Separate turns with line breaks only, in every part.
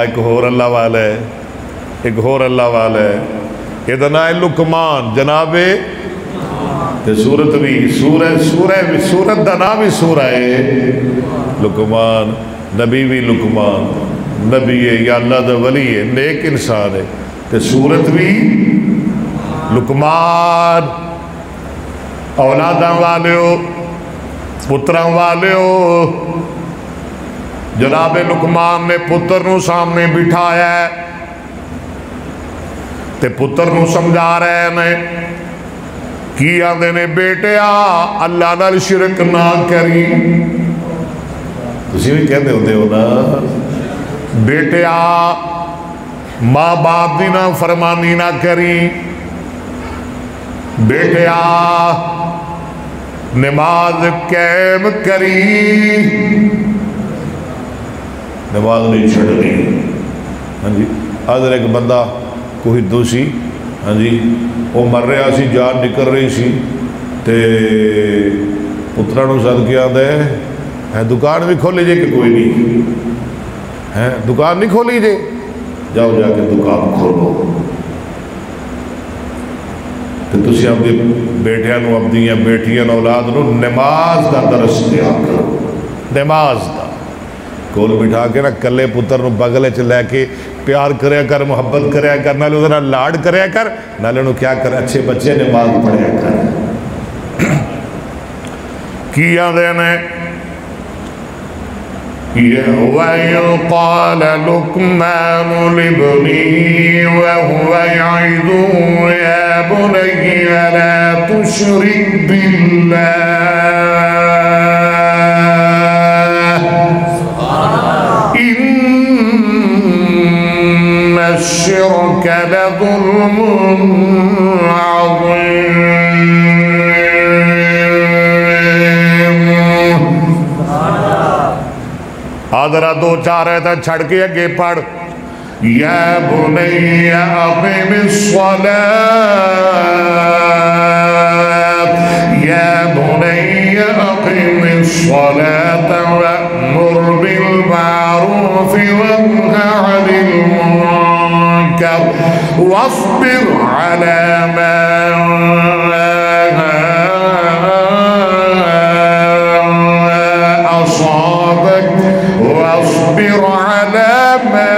ایک ہور اللہ والا ہے، ایک ہور اللہ والا ہے، یہ دنا ہے لقمان جناب تے سورت بھی سورت دا نام بھی سورہ ہے لقمان، نبی بھی لقمان، نبی ہے یا اللہ دا ولی ہے، نیک انسان ہے، تے سورت بھی لقمان، اولاداں والے ہو، پتراں والے ہو۔ جناب لقمان نے پتر نو سامنے بٹھایا ہے تے پتر نو سمجھا رہے نے کی آدھے نے بیٹیا اللہ نال شرک نہ کری، تسی بھی کہتے ہوتے ہو نا بیٹیا ماں باپ دی نہ فرمانی نہ کری، بیٹیا نماز قائم کری، نماز نہیں چھڑنی۔ ہاں جی حضر ایک بندہ کوئی دوسی، ہاں جی وہ مر رہا سی، جان نکل رہی سی، تے پترا نو سد کے آدھے ہے دکان بھی کھولی جے کہ کوئی نہیں ہے، دکان نہیں کھولی جے، جاؤ جا کے دکان کھولو، تو تسی اپنے بیٹیاں نو اپنی بیٹیاں اولاد نو نماز کا درس دیا کرو، نماز کا کول بٹھا کے نا کلے پتر نو بغلے چ لے کے پیار کریا کر، محبت کریا کر، نالے ادھر لاڈ کریا کر، نالے انہوں کیا کر اچھے بچے نماز پڑھیا کر۔ کیا دینے وَإِذْ قَالَ لُقْمَانُ لِابْنِهِ وَهُوَ يَعِظُهُ يَا بُنَيَّ لَا تُشْرِكْ بِاللَّهِ إِنَّ الشِّرْكَ لَظُلْمٌ عَظِيمٌ۔ حضرہ دو چار ہے تھا چھڑ کے اگے پڑھ یا بنی اقم الصلاة یا بنی اقم الصلاة وأمر بالمعروف وانہ عن المنکر واصبر على ما أصابك واصبر على ما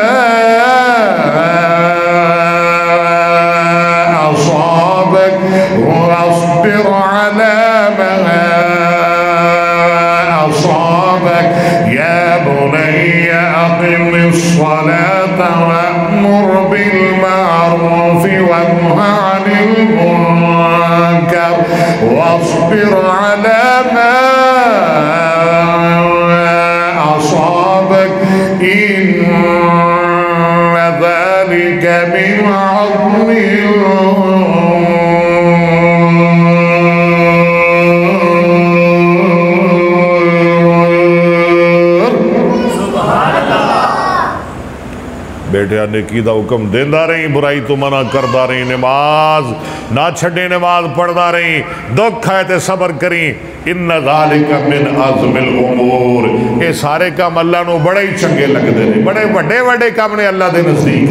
أصابك واصبر على ما أصابك يا بني أقم الصلاة وأمر بالمعروف وانه عن المنكر واصبر على ما أصابك إن ذلك من عظم بیٹیا نیکی دا حکم دیندہ رہی، برائی تو منع کردہ رہی، نماز نہ چھڑے، نماز پڑھدہ رہی، دکھ آئے تے صبر کریں۔ ان ذالک من عظم الامور، اے سارے کام اللہ نو بڑے ہی چنگے لگ دے، بڑے وڈے کام نے اللہ دے نزدیک۔